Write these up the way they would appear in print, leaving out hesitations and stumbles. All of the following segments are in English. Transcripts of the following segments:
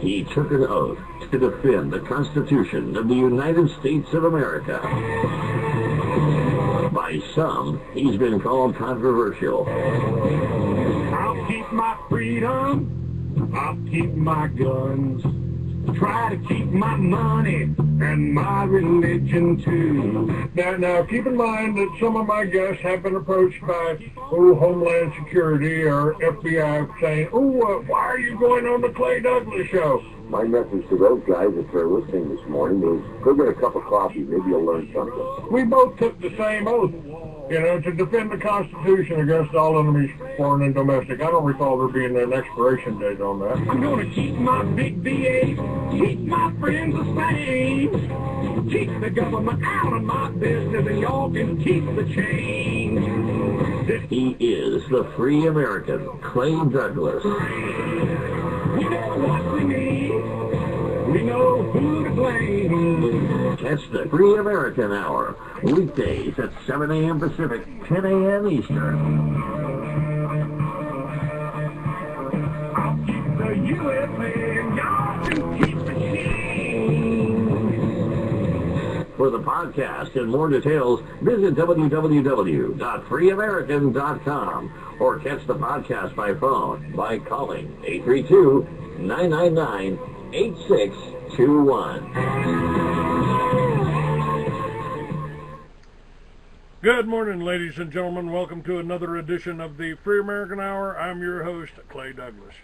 He took an oath to defend the Constitution of the United States of America. By some, he's been called controversial. I'll keep my freedom, I'll keep my guns, try to keep my money and my religion too. Now keep in mind that some of my guests have been approached by Homeland Security or FBI saying, why are you going on the ClayDouglas show? My message to those guys, if they're listening this morning, is go get a cup of coffee. Maybe you'll learn something. We both took the same oath, to defend the Constitution against all enemies, foreign and domestic. I don't recall there being an expiration date on that. I'm going to keep my big VA, keep my friends the same, keep the government out of my business, and y'all can keep the change. He is the free American, ClayDouglas. We know what we need. We know who to blame. Catch the Free American Hour, weekdays at 7 a.m. Pacific, 10 a.m. Eastern. I'll keep the USA and y'all can keep the change. For the podcast and more details, visit www.freeamerican.com or catch the podcast by phone by calling 832-999-8621. Good morning, ladies and gentlemen. Welcome to another edition of the Free American Hour. I'm your host, ClayDouglas.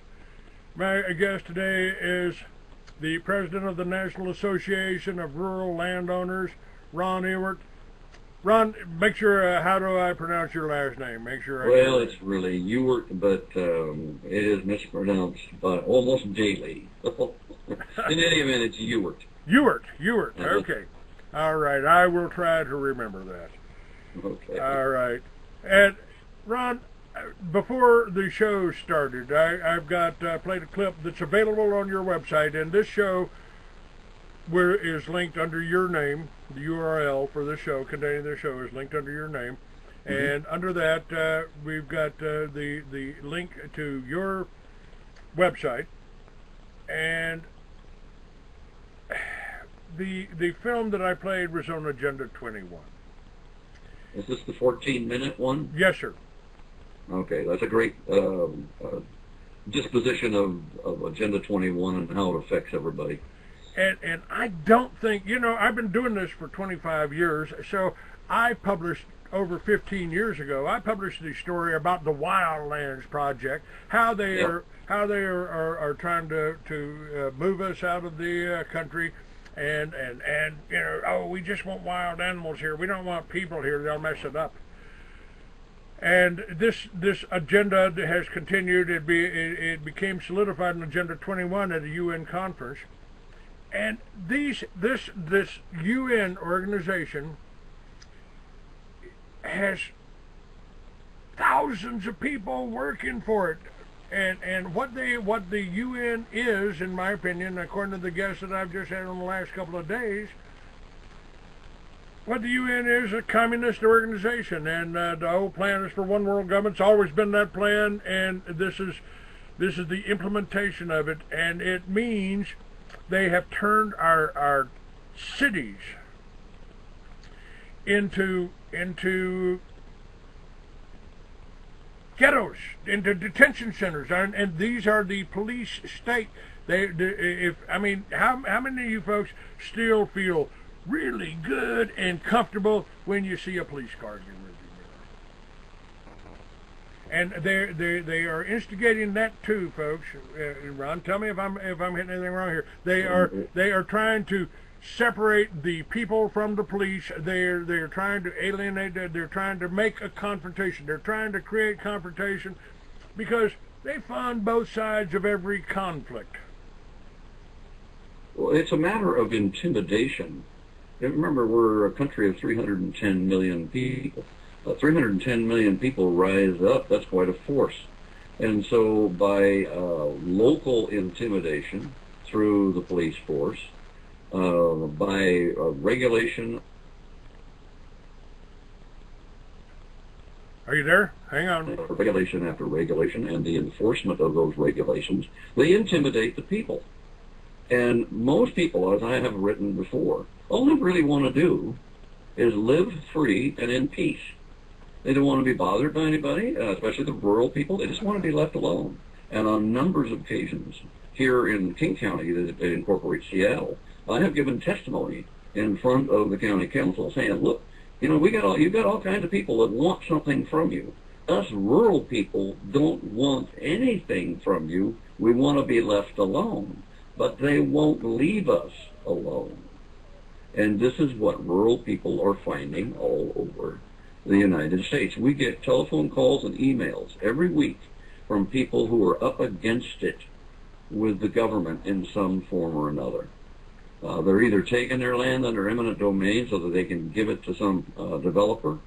My guest today is the president of the National Association of Rural Landowners, RonEwart. Ron, make sure, how do I pronounce your last name? Make sure. Well, it's really Ewart, but it is mispronounced by almost daily. In any event, it's Ewart. Ewart. Okay. All right. I will try to remember that. Okay. All right. And Ron, before the show started, I've got played a clip that's available on your website, and this show is linked under your name. The URL for the show, containing the show, is linked under your name, and under that we've got the link to your website, and the film that I played was on Agenda 21. Is this the 14-minute one? Yes, sir. Okay, that's a great disposition of Agenda 21 and how it affects everybody. And I don't think, I've been doing this for 25 years, so I published, over 15 years ago, I published the story about the Wildlands Project, how they are trying to move us out of the country, and we just want wild animals here. We don't want people here. They'll mess it up. And this agenda has continued. It became solidified in Agenda 21 at a UN conference. And this UN organization has thousands of people working for it, and what the UN is, in my opinion, according to the guests that I've just had on the last couple of days, what the UN is a communist organization, and the whole plan is for one world government. It's always been that plan, and this is the implementation of it, and it means they have turned our cities into ghettos, into detention centers, and these are the police state. How many of you folks still feel really good and comfortable when you see a police car get ready? And they are instigating that too, folks. Ron, tell me if I'm hitting anything wrong here. They are trying to separate the people from the police. They're trying to alienate. They're trying to make a confrontation. They're trying to create confrontation because they fund both sides of every conflict. Well, it's a matter of intimidation. Remember, we're a country of 310 million people. 310 million people rise up. That's quite a force. And so by local intimidation through the police force, by regulation. Are you there? Hang on. Regulation after regulation and the enforcement of those regulations, they intimidate the people. And most people, as I have written before, all they really want to do is live free and in peace. They don't want to be bothered by anybody, especially the rural people. They just want to be left alone. And on numbers of occasions, here in King County, that incorporates Seattle, I have given testimony in front of the county council saying, look, you know, you've got all kinds of people that want something from you. Us rural people don't want anything from you. We want to be left alone. But they won't leave us alone. And this is what rural people are finding all over the United States. We get telephone calls and emails every week from people who are up against it with the government in some form or another. They're either taking their land under eminent domain so that they can give it to some developer,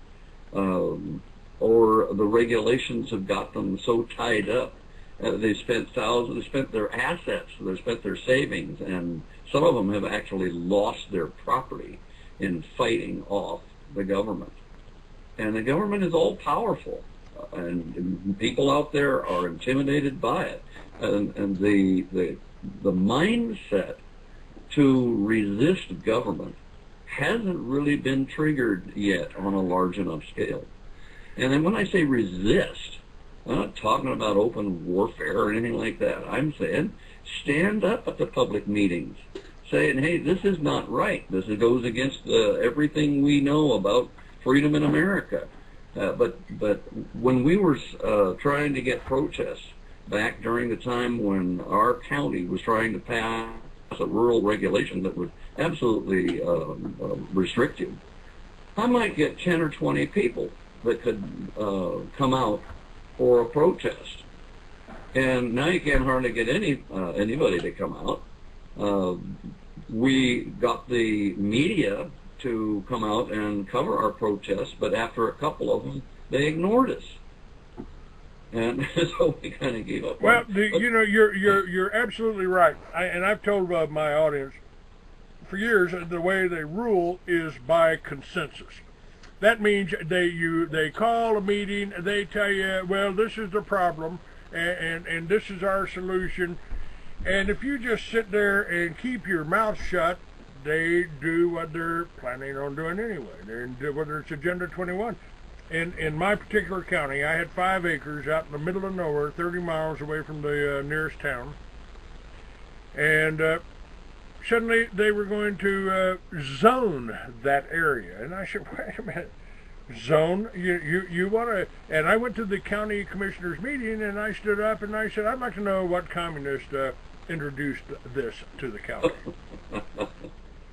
or the regulations have got them so tied up. They spent thousands, they spent their assets, they spent their savings, and some of them have actually lost their property in fighting off the government. And the government is all powerful, and people out there are intimidated by it. And the mindset to resist government hasn't really been triggered yet on a large enough scale. And then when I say resist, I'm not talking about open warfare or anything like that. I'm saying stand up at the public meetings, saying, hey, this is not right. This goes against everything we know about freedom in America. But when we were trying to get protests back during the time when our county was trying to pass a rural regulation that would absolutely restrict you, I might get 10 or 20 people that could come out for a protest. And now you can't hardly get anybody to come out. We got the media to come out and cover our protests, but after a couple of them, they ignored us. And so we kind of gave up. Well, you know, you're absolutely right. And I've told my audience for years the way they rule is by consensus. That means they call a meeting, they tell you, well, this is the problem, and this is our solution. And if you just sit there and keep your mouth shut, they do what they're planning on doing anyway. Whether it's Agenda 21. In my particular county, I had 5 acres out in the middle of nowhere, 30 miles away from the nearest town. And suddenly they were going to zone that area. And I said, wait a minute, zone? You want to? And I went to the county commissioners meeting, and I stood up and I said, I'd like to know what communist introduced this to the county.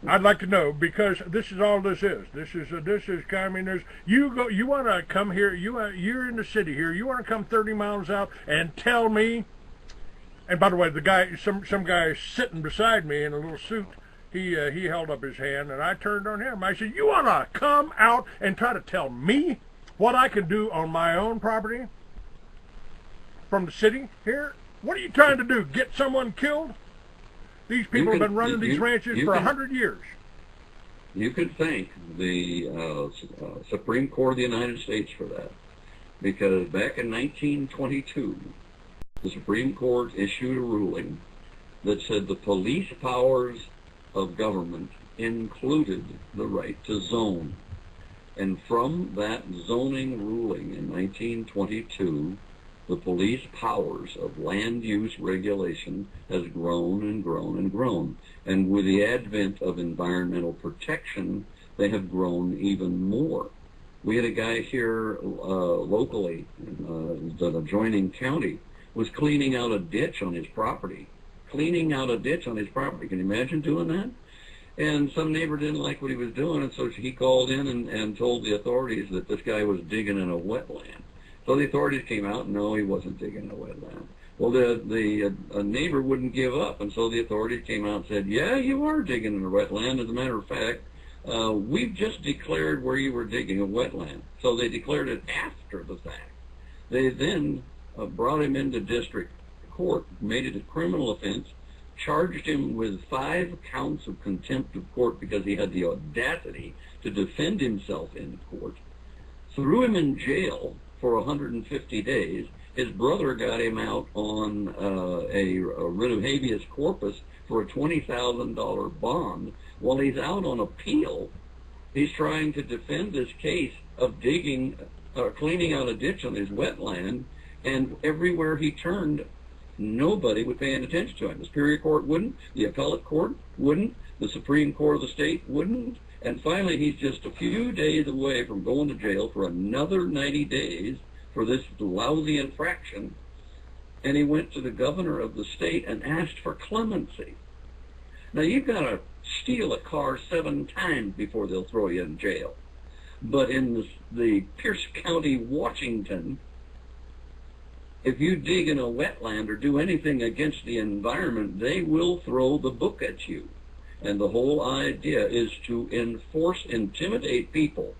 I'd like to know, because this is all this is. This is communist. You want to come here? You're in the city here. You want to come 30 miles out and tell me? And by the way, the guy, some guy sitting beside me in a little suit, he held up his hand, and I turned on him. I said, "You want to come out and try to tell me what I can do on my own property from the city here? What are you trying to do? Get someone killed? These people have been running these ranches for 100 years." You could thank the Supreme Court of the United States for that, because back in 1922, the Supreme Court issued a ruling that said the police powers of government included the right to zone. And from that zoning ruling in 1922, the police powers of land use regulation has grown and grown and grown. And with the advent of environmental protection, they have grown even more. We had a guy here locally in the adjoining county was cleaning out a ditch on his property. Cleaning out a ditch on his property. Can you imagine doing that? And some neighbor didn't like what he was doing, and so he called in and told the authorities that this guy was digging in a wetland. So the authorities came out, and no, he wasn't digging in a wetland. Well, the neighbor wouldn't give up, and so the authorities came out and said, yeah, you are digging in a wetland. As a matter of fact, we've just declared where you were digging a wetland. So they declared it after the fact. They then brought him into district court, made it a criminal offense, charged him with 5 counts of contempt of court because he had the audacity to defend himself in court, threw him in jail for 150 days. His brother got him out on a writ of habeas corpus for a $20,000 bond. While he's out on appeal, he's trying to defend his case of cleaning out a ditch on his wetland, and everywhere he turned, nobody was paying attention to him. The Superior Court wouldn't, the Appellate Court wouldn't, the Supreme Court of the state wouldn't, and finally he's just a few days away from going to jail for another 90 days for this lousy infraction, and he went to the governor of the state and asked for clemency. Now, you've got to steal a car 7 times before they'll throw you in jail. But in the Pierce County, Washington, if you dig in a wetland or do anything against the environment, they will throw the book at you. And the whole idea is to intimidate people,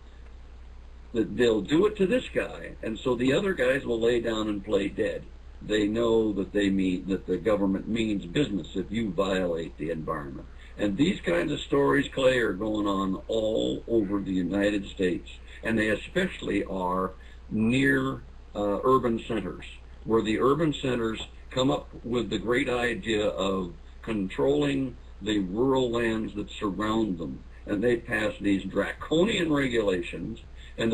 that they'll do it to this guy, and so the other guys will lay down and play dead. They know that the government means business if you violate the environment. And these kinds of stories, Clay, are going on all over the United States, and they especially are near urban centers, where the urban centers come up with the great idea of controlling the rural lands that surround them, and they pass these draconian regulations. And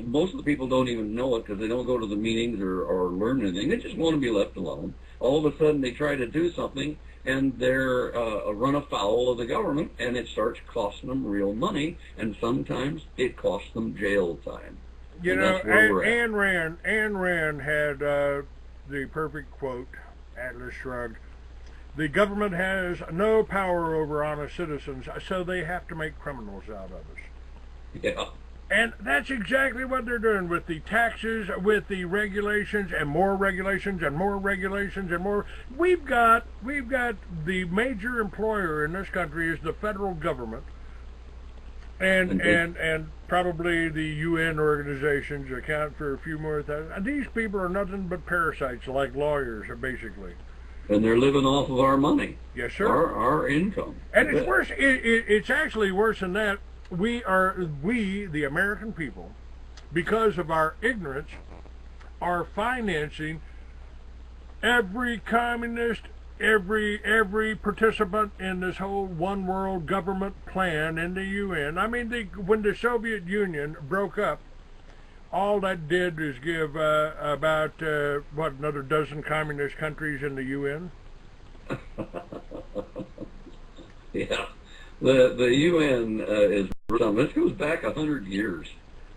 most of the people don't even know it because they don't go to the meetings or learn anything. They just want to be left alone. All of a sudden, they try to do something, and they're run afoul of the government, and it starts costing them real money, and sometimes it costs them jail time. You know, Ayn Rand had the perfect quote, Atlas Shrugged. The government has no power over honest citizens, so they have to make criminals out of us. Yeah. And that's exactly what they're doing with the taxes, with the regulations, and more regulations, and more regulations, and more. We've got the major employer in this country is the federal government, and probably the UN organizations account for a few more thousand. These people are nothing but parasites, like lawyers, basically. And they're living off of our money. Yes, sir. Our income. And it's worse. It's actually worse than that. We, the American people, because of our ignorance, are financing every communist, every participant in this whole one world government plan in the UN. I mean, when the Soviet Union broke up, all that did is give about, another dozen communist countries in the UN? Yeah. The UN is... This goes back 100 years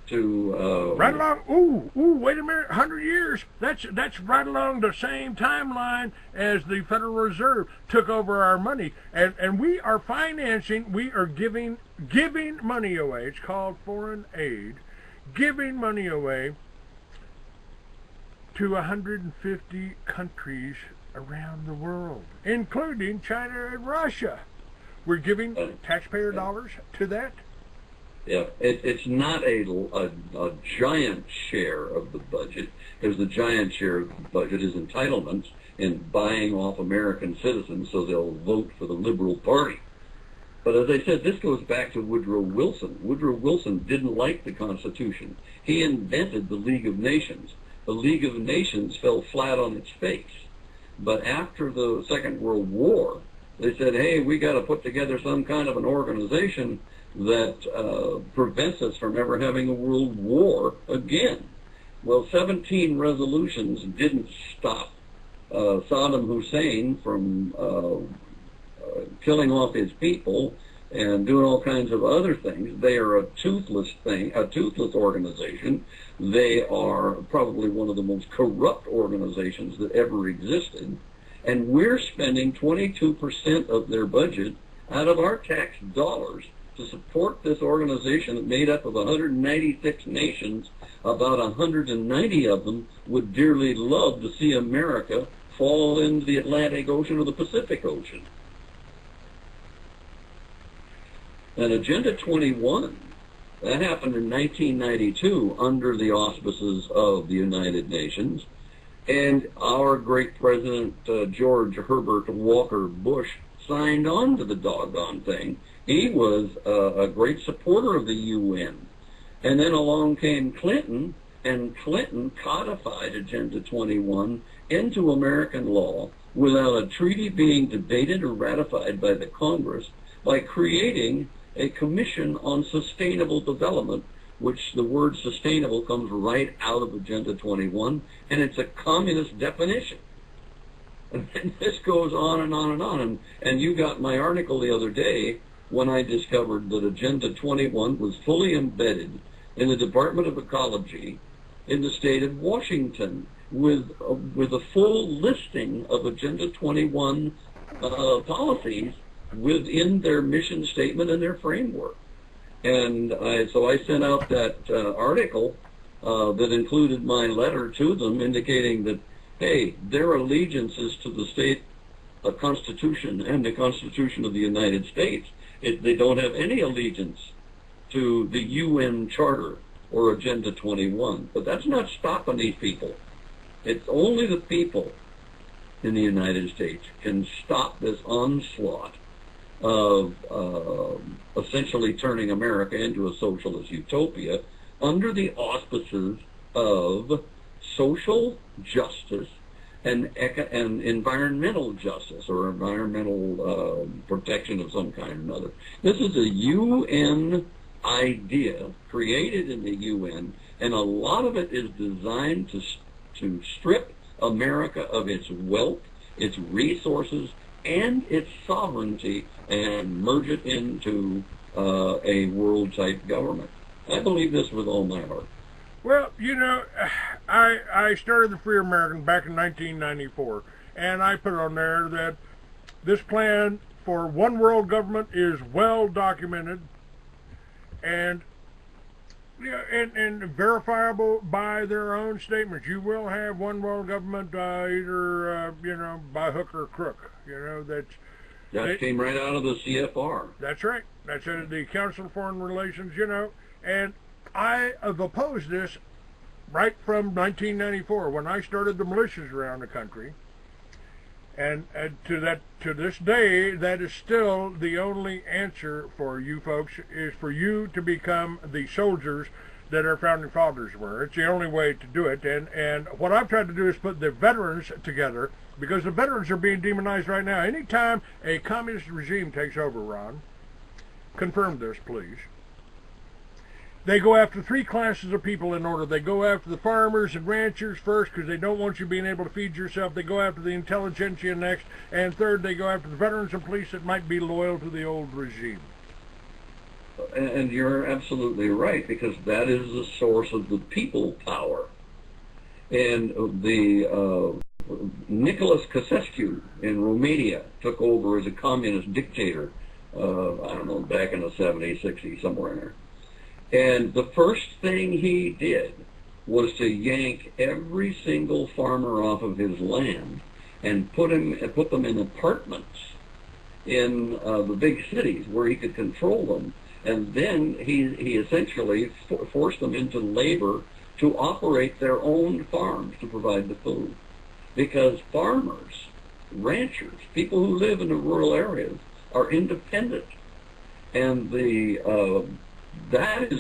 to... right along... wait a minute, 100 years? That's right along the same timeline as the Federal Reserve took over our money. And we are financing, we are giving money away. It's called foreign aid. Giving money away to 150 countries around the world, including China and Russia. We're giving taxpayer dollars to that. Yeah, it's not a giant share of the budget, because the giant share of the budget is entitlements and buying off American citizens so they'll vote for the Liberal Party. But as I said, this goes back to Woodrow Wilson. Woodrow Wilson didn't like the Constitution. He invented the League of Nations. The League of Nations fell flat on its face. But after the Second World War, they said, hey, we got to put together some kind of an organization that prevents us from ever having a world war again. Well, 17 resolutions didn't stop Saddam Hussein from killing off his people and doing all kinds of other things. They are a toothless organization. They are probably one of the most corrupt organizations that ever existed. And we're spending 22% of their budget out of our tax dollars to support this organization made up of 196 nations. About 190 of them would dearly love to see America fall into the Atlantic Ocean or the Pacific Ocean. And Agenda 21, that happened in 1992 under the auspices of the United Nations. And our great President George Herbert Walker Bush signed on to the doggone thing. He was a great supporter of the UN. And then along came Clinton, And Clinton codified Agenda 21 into American law without a treaty being debated or ratified by the Congress by creating a Commission on Sustainable Development, which the word sustainable comes right out of Agenda 21, and it's a communist definition. And this goes on and on and on. And you got my article the other day when I discovered that Agenda 21 was fully embedded in the Department of Ecology in the state of Washington with a full listing of Agenda 21 policies within their mission statement and their framework. And so I sent out that article that included my letter to them indicating that, hey, their allegiance is to the state Constitution and the Constitution of the United States. They don't have any allegiance to the UN Charter or Agenda 21. But that's not stopping these people. It's only the people in the United States can stop this onslaught of essentially turning America into a socialist utopia under the auspices of social justice and environmental justice, or environmental protection of some kind or another. This is a UN idea created in the UN, and a lot of it is designed to strip America of its wealth, its resources, and its sovereignty, and merge it into a world-type government. I believe this with all my heart. Well, you know, I started the Free American back in 1994, and I put on there that this plan for one world government is well documented and and verifiable by their own statements. You will have one world government, either by hook or crook. That came right out of the CFR. That's right. That's the Council of Foreign Relations. And I have opposed this right from 1994 when I started the militias around the country. And to this day, that is still the only answer for you folks, is for you to become the soldiers that our founding fathers were. It's the only way to do it. And what I've tried to do is put the veterans together, because the veterans are being demonized right now. Anytime a communist regime takes over, Ron, confirm this, please. They go after three classes of people in order. They go after the farmers and ranchers first, because they don't want you being able to feed yourself. They go after the intelligentsia next. And third, they go after the veterans and police that might be loyal to the old regime. And you're absolutely right, because that is the source of the people power. And the Nicholas Ceausescu in Romania took over as a communist dictator, I don't know, back in the 70s, 60s, somewhere in there. And the first thing he did was to yank every single farmer off of his land and put them in apartments in the big cities where he could control them. And then he essentially forced them into labor to operate their own farms to provide the food. Because farmers, ranchers, people who live in the rural areas are independent. And that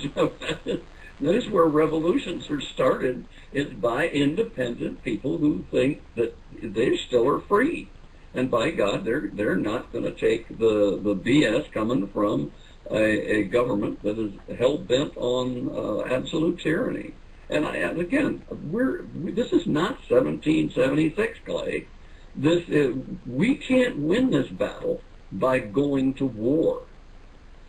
is where revolutions are started, is by independent people who think that they still are free. And by God, they're not going to take the BS coming from a government that is hell-bent on absolute tyranny. And again, this is not 1776, Clay. We can't win this battle by going to war.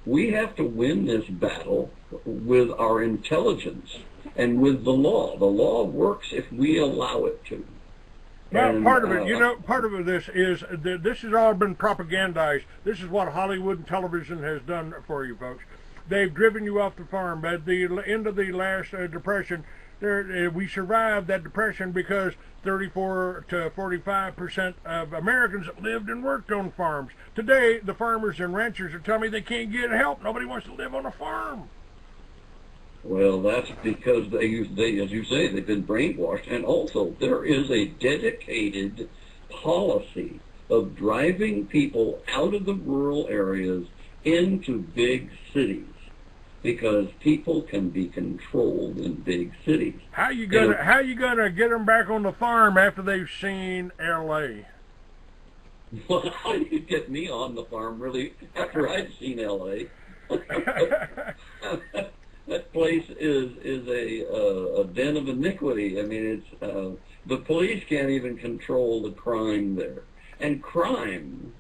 We have to win this battle with our intelligence and with the law. The law works if we allow it to. Well, part of this is that this has all been propagandized. This is what Hollywood and television has done for you folks. They've driven you off the farm. At the end of the last Depression, we survived that Depression because 34 to 45% of Americans lived and worked on farms. Today, the farmers and ranchers are telling me they can't get help. Nobody wants to live on a farm. Well, that's because they, as you say, they've been brainwashed. And also, there is a dedicated policy of driving people out of the rural areas into big cities. because people can be controlled in big cities. How you gonna get them back on the farm after they've seen L.A.? Well, how do you get me on the farm, really, after I've seen L.A.? That place is a den of iniquity. I mean, it's the police can't even control the crime there. And crime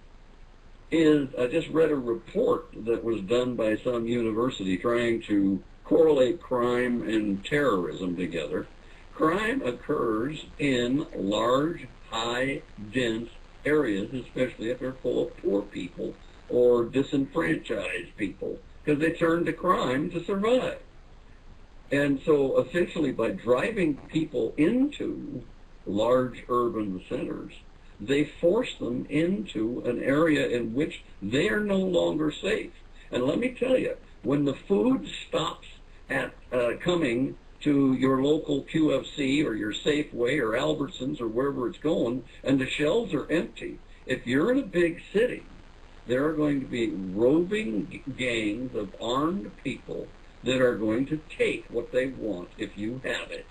is, I just read a report that was done by some university trying to correlate crime and terrorism together. Crime occurs in large, high, dense areas, especially if they're full of poor people or disenfranchised people, because they turn to crime to survive. And so essentially by driving people into large urban centers, they force them into an area in which they are no longer safe. And let me tell you, when the food stops at coming to your local QFC or your Safeway or Albertsons or wherever it's going, and the shelves are empty, if you're in a big city, there are going to be roving gangs of armed people that are going to take what they want if you have it,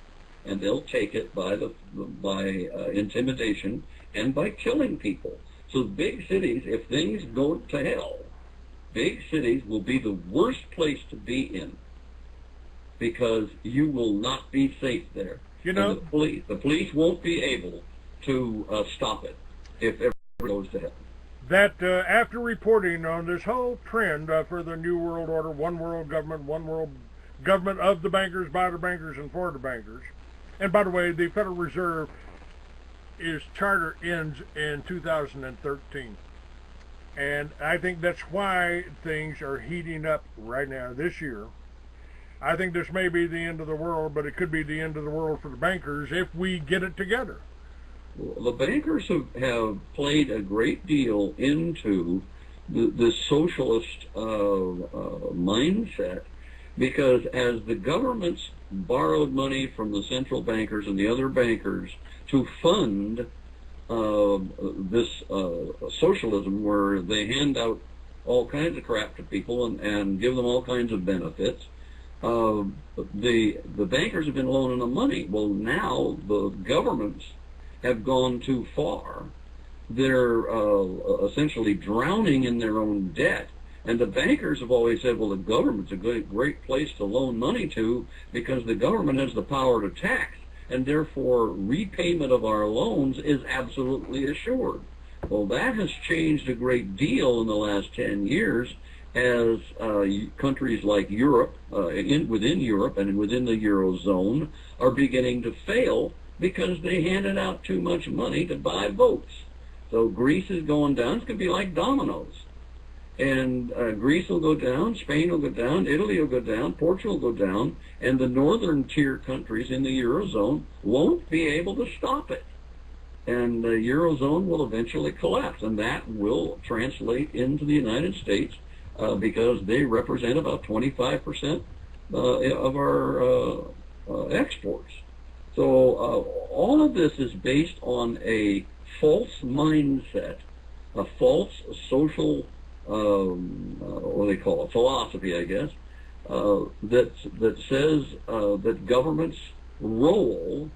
and they'll take it by intimidation and by killing people. So big cities, if things go to hell, big cities will be the worst place to be in, because you will not be safe there. You know, and the police won't be able to stop it if it goes to hell. That after reporting on this whole trend for the New World Order, one world government of the bankers, by the bankers, and for the bankers. And by the way, the Federal Reserve, its charter ends in 2013. And I think that's why things are heating up right now this year. I think this may be the end of the world, but it could be the end of the world for the bankers if we get it together. The bankers have played a great deal into the socialist mindset, because as the governments borrowed money from the central bankers and the other bankers to fund this socialism, where they hand out all kinds of crap to people and give them all kinds of benefits, the bankers have been loaning them money. Well, now the governments have gone too far. They're essentially drowning in their own debt. And the bankers have always said, well, the government's a great place to loan money to, because the government has the power to tax, and therefore repayment of our loans is absolutely assured. Well, that has changed a great deal in the last 10 years as countries like Europe, within Europe and within the Eurozone, are beginning to fail because they handed out too much money to buy votes. So Greece is going down. It's going to be like dominoes. And Greece will go down, Spain will go down, Italy will go down, Portugal will go down, and the northern tier countries in the Eurozone won't be able to stop it. And the Eurozone will eventually collapse, and that will translate into the United States because they represent about 25% of our exports. So all of this is based on a false mindset, a false social what do they call it, philosophy, I guess, that says that government's role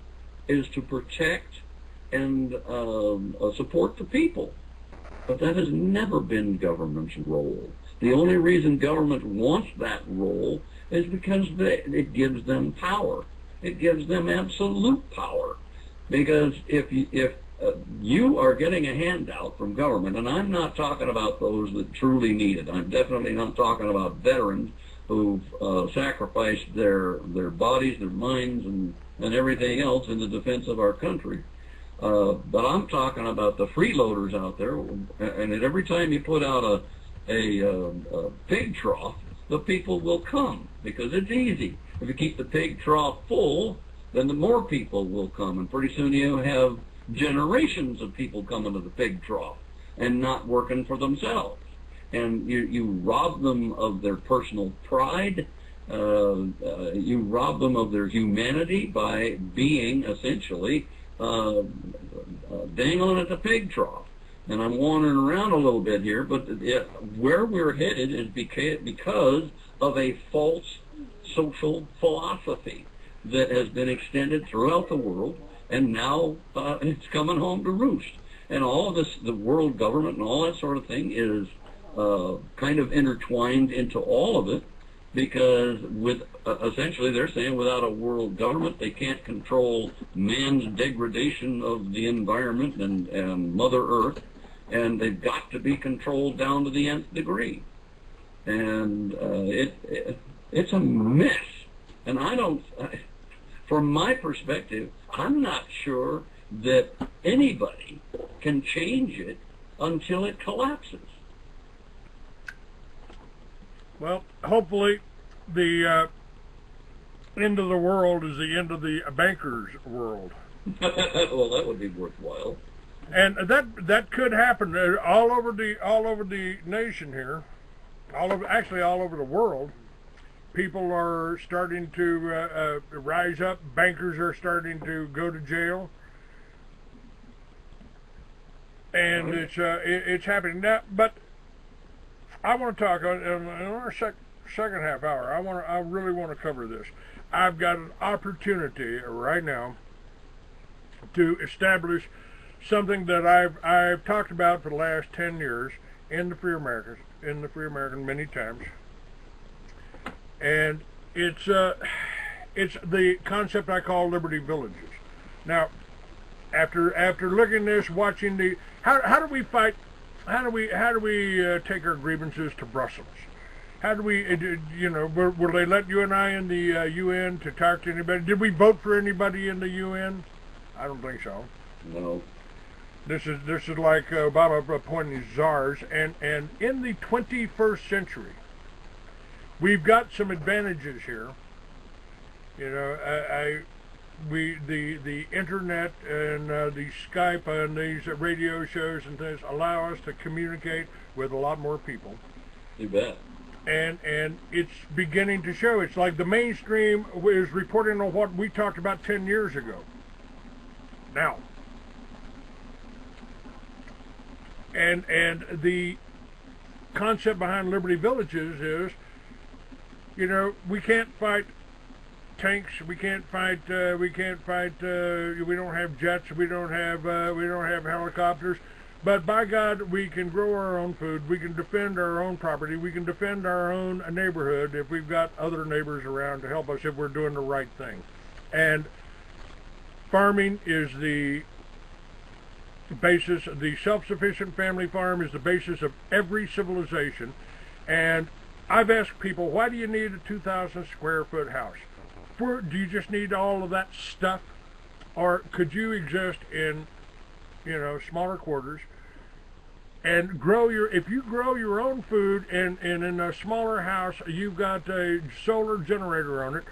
is to protect and support the people. But that has never been government's role. The only reason government wants that role is because it gives them power. It gives them absolute power. Because if you are getting a handout from government, and I'm not talking about those that truly need it. I'm definitely not talking about veterans who've sacrificed their bodies, their minds, and everything else in the defense of our country. But I'm talking about the freeloaders out there, and every time you put out a pig trough, the people will come, because it's easy. If you keep the pig trough full, then the more people will come, and pretty soon you have generations of people coming to the pig trough and not working for themselves. And you rob them of their personal pride. You rob them of their humanity by being essentially dangling at the pig trough. and I'm wandering around a little bit here, but where we're headed is because of a false social philosophy that has been extended throughout the world, and now it's coming home to roost. And all of this, the world government and all that sort of thing is kind of intertwined into all of it, because with essentially they're saying without a world government they can't control man's degradation of the environment and Mother Earth, and they've got to be controlled down to the nth degree. And it's a mess. And from my perspective, I'm not sure that anybody can change it until it collapses. Well, hopefully the end of the world is the end of the bankers' world. Well, that would be worthwhile. And that could happen all over the nation here, all over the world. People are starting to rise up. Bankers are starting to go to jail, and it's happening now. But I want to talk in our second half hour. I really want to cover this. I've got an opportunity right now to establish something that I've talked about for the last 10 years in the Free American many times, and it's the concept I call Liberty Villages. Now, after looking at this, watching how do we fight? How do we take our grievances to Brussels? How do we, will they let you and I in the UN to talk to anybody? Did we vote for anybody in the UN? I don't think so. No. This is like Obama appointing czars, and in the 21st century, we've got some advantages here. The internet and the Skype and these radio shows and things allow us to communicate with a lot more people. You bet. And it's beginning to show. It's like the mainstream is reporting on what we talked about 10 years ago. Now. And the concept behind Liberty Villages is, we can't fight tanks. We don't have jets. We don't have helicopters. But by God, we can grow our own food. We can defend our own property. We can defend our own neighborhood if we've got other neighbors around to help us if we're doing the right thing. And farming is the basis. The self-sufficient family farm is the basis of every civilization. And I've asked people, why do you need a 2,000 square foot house? Do you just need all of that stuff? Or could you exist in, smaller quarters and if you grow your own food and in a smaller house, you've got a solar generator on it,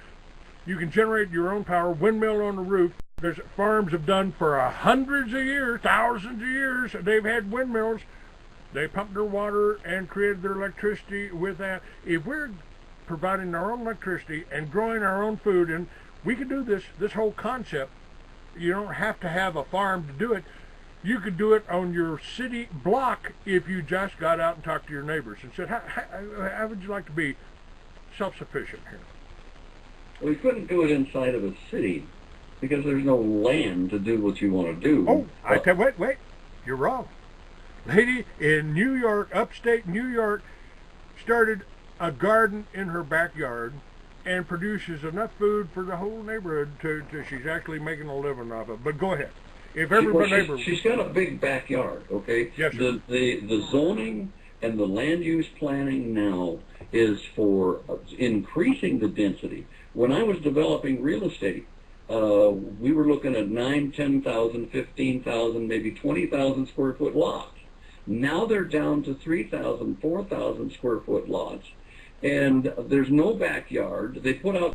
you can generate your own power, windmill on the roof. There's farms have done for hundreds of years, thousands of years. They've had windmills. They pumped their water and created their electricity with that. If we're providing our own electricity and growing our own food, and we can do this whole concept. You don't have to have a farm to do it. You could do it on your city block if you just got out and talked to your neighbors and said, how would you like to be self-sufficient here? We couldn't do it inside of a city because there's no land to do what you want to do. Oh, wait, you're wrong. Lady in New York, upstate New York, started a garden in her backyard and produces enough food for the whole neighborhood to she's actually making a living off it. But go ahead. If everybody she's got a big backyard, okay? Yes, sir. The zoning and the land use planning now is for increasing the density. When I was developing real estate, we were looking at 9, 10,000, 15,000, maybe 20,000 square foot lots. Now they're down to 3,000, 4,000 square foot lots. And there's no backyard. They put out